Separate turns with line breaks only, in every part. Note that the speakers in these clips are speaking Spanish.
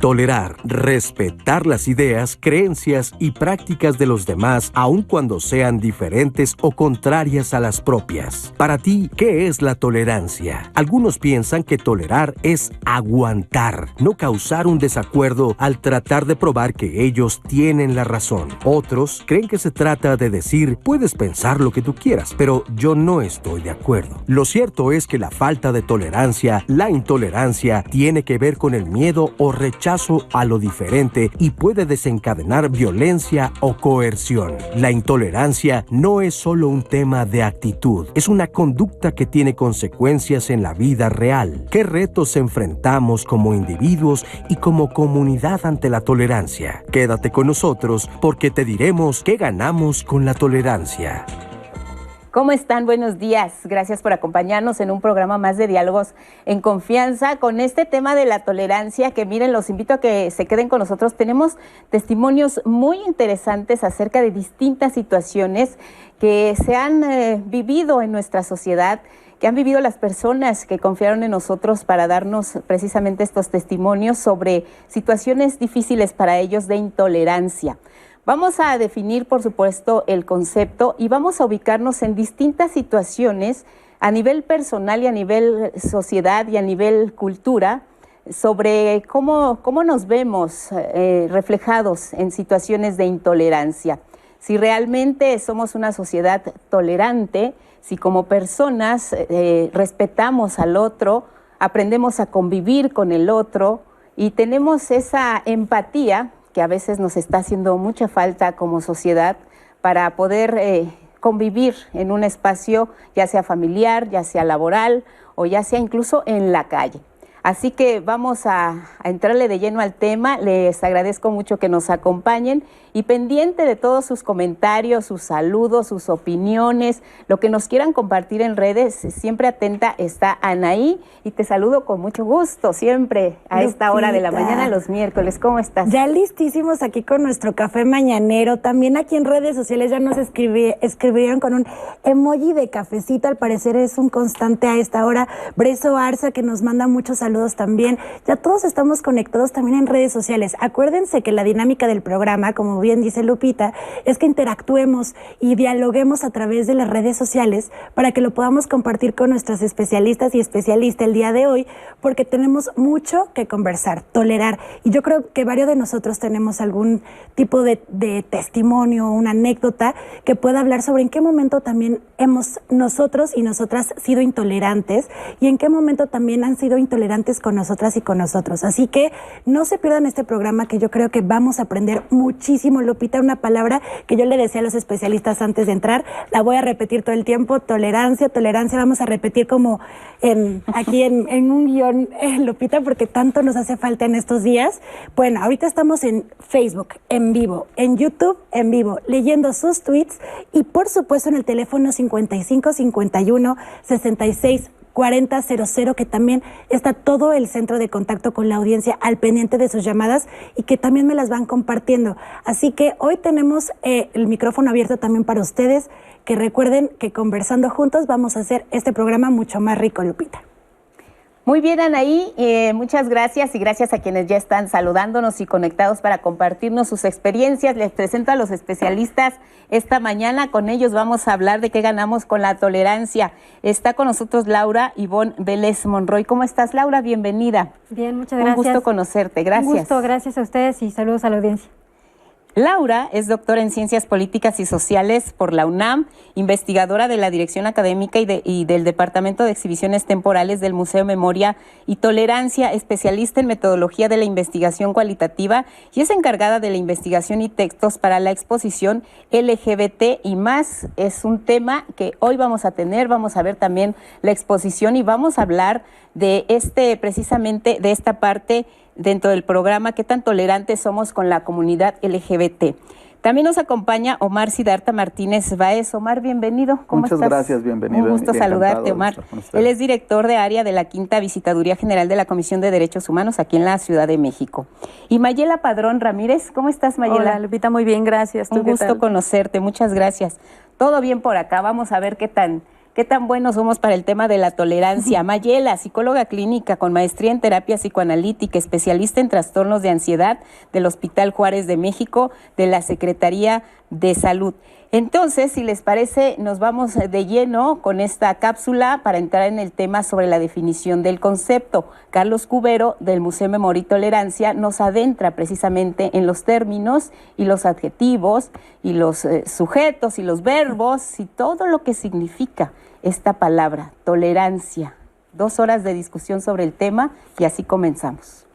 Tolerar, respetar las ideas, creencias y prácticas de los demás, aun cuando sean diferentes o contrarias a las propias. Para ti, ¿qué es la tolerancia? Algunos piensan que tolerar es aguantar, no causar un desacuerdo al tratar de probar que ellos tienen la razón. Otros creen que se trata de decir, puedes pensar lo que tú quieras, pero yo no estoy de acuerdo. Lo cierto es que la falta de tolerancia, la intolerancia, tiene que ver con el miedo o rechazo a lo diferente y puede desencadenar violencia o coerción. La intolerancia no es solo un tema de actitud, es una conducta que tiene consecuencias en la vida real. ¿Qué retos enfrentamos como individuos y como comunidad ante la tolerancia? Quédate con nosotros porque te diremos qué ganamos con la tolerancia.
¿Cómo están? Buenos días. Gracias por acompañarnos en un programa más de Diálogos en Confianza con este tema de la tolerancia que, miren, los invito a que se queden con nosotros. Tenemos testimonios muy interesantes acerca de distintas situaciones que se han vivido en nuestra sociedad, que han vivido las personas que confiaron en nosotros para darnos precisamente estos testimonios sobre situaciones difíciles para ellos de intolerancia. Vamos a definir, por supuesto, el concepto y vamos a ubicarnos en distintas situaciones a nivel personal y a nivel sociedad y a nivel cultura sobre cómo nos vemos reflejados en situaciones de intolerancia. Si realmente somos una sociedad tolerante, si como personas respetamos al otro, aprendemos a convivir con el otro y tenemos esa empatía que a veces nos está haciendo mucha falta como sociedad para poder convivir en un espacio, ya sea familiar, ya sea laboral o ya sea incluso en la calle. Así que vamos a entrarle de lleno al tema. Les agradezco mucho que nos acompañen y pendiente de todos sus comentarios, sus saludos, sus opiniones, lo que nos quieran compartir en redes. Siempre atenta está Anaí y te saludo con mucho gusto siempre a esta hora de la mañana los miércoles. ¿Cómo estás?
Ya listísimos aquí con nuestro café mañanero. También aquí en redes sociales ya nos escribieron con un emoji de cafecito. Al parecer es un constante a esta hora. Breso Arza que nos manda muchos saludos también. Ya todos estamos conectados también en redes sociales. Acuérdense que la dinámica del programa, como bien dice Lupita, es que interactuemos y dialoguemos a través de las redes sociales para que lo podamos compartir con nuestras especialistas y especialistas el día de hoy, porque tenemos mucho que conversar, tolerar. Y yo creo que varios de nosotros tenemos algún tipo de testimonio, una anécdota que pueda hablar sobre en qué momento también hemos nosotros y nosotras sido intolerantes y en qué momento también han sido intolerantes con nosotras y con nosotros. Así que no se pierdan este programa, que yo creo que vamos a aprender muchísimo. Lupita, una palabra que yo le decía a los especialistas antes de entrar, la voy a repetir todo el tiempo: tolerancia, tolerancia. Vamos a repetir como aquí en un guión, Lupita, porque tanto nos hace falta en estos días. Bueno, ahorita estamos en Facebook en vivo, en YouTube en vivo, leyendo sus tweets y por supuesto en el teléfono 55 51 66 4000, que también está todo el centro de contacto con la audiencia al pendiente de sus llamadas y que también me las van compartiendo. Así que hoy tenemos el micrófono abierto también para ustedes, que recuerden que conversando juntos vamos a hacer este programa mucho más rico, Lupita.
Muy bien, Anaí, muchas gracias y gracias a quienes ya están saludándonos y conectados para compartirnos sus experiencias. Les presento a los especialistas esta mañana. Con ellos vamos a hablar de qué ganamos con la tolerancia. Está con nosotros Laura Ivonne Vélez Monroy. ¿Cómo estás, Laura? Bienvenida.
Bien, muchas gracias.
Un gusto conocerte, gracias.
Un gusto, gracias a ustedes y saludos a la audiencia.
Laura es doctora en Ciencias Políticas y Sociales por la UNAM, investigadora de la Dirección Académica y del Departamento de Exhibiciones Temporales del Museo Memoria y Tolerancia, especialista en metodología de la investigación cualitativa y es encargada de la investigación y textos para la exposición LGBT y más. Es un tema que hoy vamos a tener, vamos a ver también la exposición y vamos a hablar de precisamente de esta parte dentro del programa, qué tan tolerantes somos con la comunidad LGBT. También nos acompaña Omar Siddhartha Martínez Báez. Omar, bienvenido. ¿Cómo estás?
Muchas gracias, bienvenido.
Un gusto saludarte, Omar. Él es director de área de la Quinta Visitaduría General de la Comisión de Derechos Humanos aquí en la Ciudad de México. Y Mayela Padrón Ramírez, ¿cómo estás, Mayela?
Hola, Lupita, muy bien, gracias.
Un gusto conocerte, muchas gracias. Todo bien por acá, vamos a ver qué tan ¿Qué tan buenos somos para el tema de la tolerancia? Mayela, psicóloga clínica con maestría en terapia psicoanalítica, especialista en trastornos de ansiedad del Hospital Juárez de México, de la Secretaría de Salud. Entonces, si les parece, nos vamos de lleno con esta cápsula para entrar en el tema sobre la definición del concepto. Carlos Cubero, del Museo Memoria y Tolerancia, nos adentra precisamente en los términos y los adjetivos y los sujetos y los verbos y todo lo que significa esta palabra, tolerancia. 2 horas de discusión sobre el tema y así comenzamos.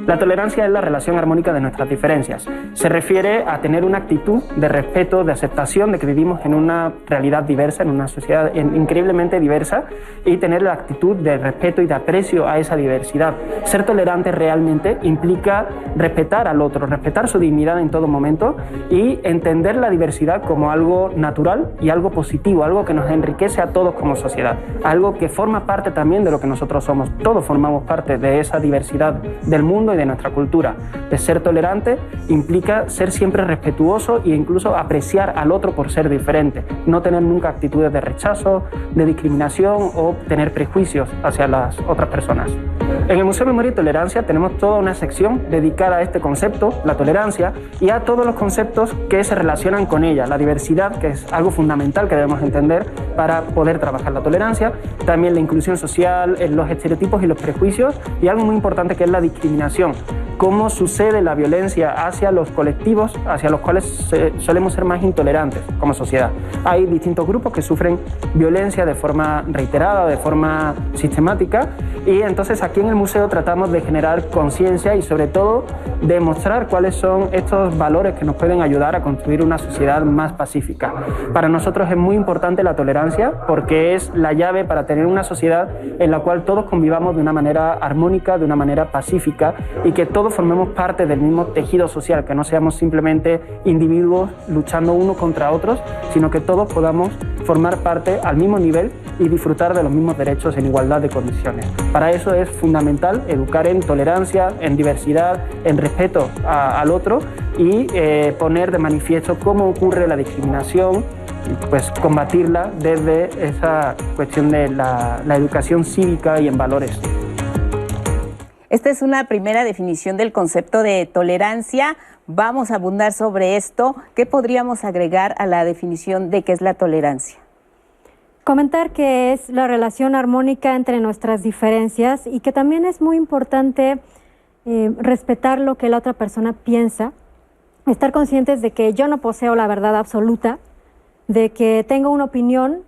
La tolerancia es la relación armónica de nuestras diferencias. Se refiere a tener una actitud de respeto, de aceptación de que vivimos en una realidad diversa, en una sociedad increíblemente diversa, y tener la actitud de respeto y de aprecio a esa diversidad. Ser tolerante realmente implica respetar al otro, respetar su dignidad en todo momento y entender la diversidad como algo natural y algo positivo, algo que nos enriquece a todos como sociedad, algo que forma parte también de lo que nosotros somos. Todos formamos parte de esa diversidad del mundo y de nuestra cultura. De ser tolerante implica ser siempre respetuoso e incluso apreciar al otro por ser diferente, no tener nunca actitudes de rechazo, de discriminación o tener prejuicios hacia las otras personas. En el Museo Memoria y Tolerancia tenemos toda una sección dedicada a este concepto, la tolerancia, y a todos los conceptos que se relacionan con ella, la diversidad, que es algo fundamental que debemos entender para poder trabajar la tolerancia, también la inclusión social, los estereotipos y los prejuicios, y algo muy importante que es la discriminación, cómo sucede la violencia hacia los colectivos hacia los cuales solemos ser más intolerantes como sociedad. Hay distintos grupos que sufren violencia de forma reiterada, de forma sistemática, y entonces aquí en el museo tratamos de generar conciencia y sobre todo de mostrar cuáles son estos valores que nos pueden ayudar a construir una sociedad más pacífica. Para nosotros es muy importante la tolerancia porque es la llave para tener una sociedad en la cual todos convivamos de una manera armónica, de una manera pacífica, y que todos formemos parte del mismo tejido social, que no seamos simplemente individuos luchando unos contra otros, sino que todos podamos formar parte al mismo nivel y disfrutar de los mismos derechos en igualdad de condiciones. Para eso es fundamental educar en tolerancia, en diversidad, en respeto al otro y poner de manifiesto cómo ocurre la discriminación, pues combatirla desde esa cuestión de la educación cívica y en valores.
Esta es una primera definición del concepto de tolerancia. Vamos a abundar sobre esto. ¿Qué podríamos agregar a la definición de qué es la tolerancia?
Comentar que es la relación armónica entre nuestras diferencias y que también es muy importante respetar lo que la otra persona piensa, estar conscientes de que yo no poseo la verdad absoluta, de que tengo una opinión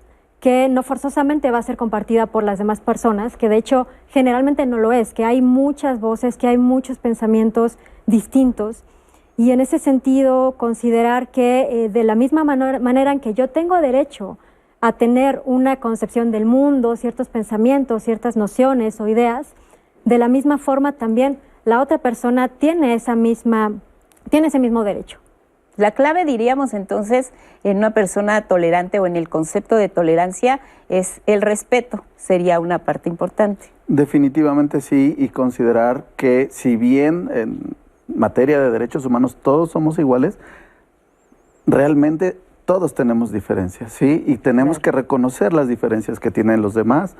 que no forzosamente va a ser compartida por las demás personas, que de hecho generalmente no lo es, que hay muchas voces, que hay muchos pensamientos distintos, y en ese sentido considerar que de la misma manera en que yo tengo derecho a tener una concepción del mundo, ciertos pensamientos, ciertas nociones o ideas, de la misma forma también la otra persona tiene ese mismo derecho.
La clave, diríamos entonces, en una persona tolerante o en el concepto de tolerancia es el respeto, sería una parte importante.
Definitivamente sí, y considerar que si bien en materia de derechos humanos todos somos iguales, realmente todos tenemos diferencias, ¿sí? Y tenemos que reconocer las diferencias que tienen los demás,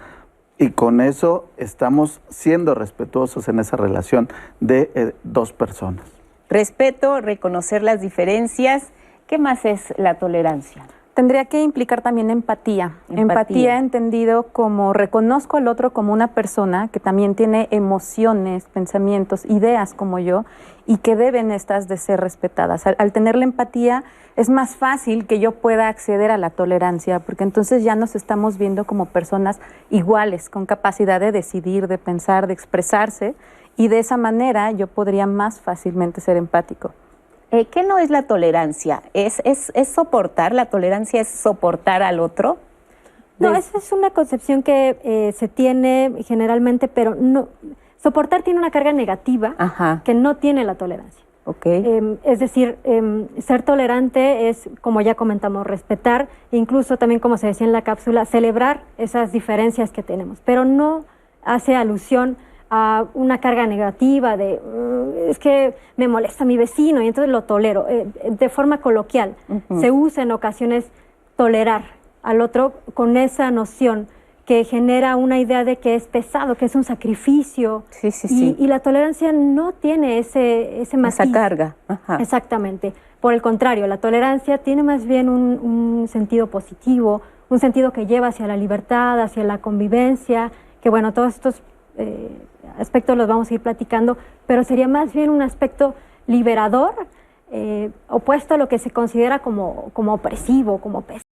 y con eso estamos siendo respetuosos en esa relación de dos personas.
Respeto, reconocer las diferencias. ¿Qué más es la tolerancia?
Tendría que implicar también empatía. Empatía entendido como reconozco al otro como una persona que también tiene emociones, pensamientos, ideas como yo y que deben estas de ser respetadas. Al tener la empatía es más fácil que yo pueda acceder a la tolerancia porque entonces ya nos estamos viendo como personas iguales, con capacidad de decidir, de pensar, de expresarse. Y de esa manera yo podría más fácilmente ser empático.
¿Qué no es la tolerancia? ¿Es soportar? ¿La tolerancia es soportar al otro?
No, esa es una concepción que se tiene generalmente, pero no. Soportar tiene una carga negativa que no tiene la tolerancia.
Okay.
Es decir, ser tolerante es, como ya comentamos, respetar, incluso también, como se decía en la cápsula, celebrar esas diferencias que tenemos, pero no hace alusión a una carga negativa de es que me molesta mi vecino y entonces lo tolero, de forma coloquial. Se usa en ocasiones tolerar al otro con esa noción que genera una idea de que es pesado, que es un sacrificio.
Sí, sí, sí.
Y la tolerancia no tiene ese matiz.
Esa carga. Ajá.
Exactamente. Por el contrario, la tolerancia tiene más bien un sentido positivo, un sentido que lleva hacia la libertad, hacia la convivencia, que bueno, todos estos aspectos los vamos a ir platicando, pero sería más bien un aspecto liberador, opuesto a lo que se considera como opresivo, como pesado.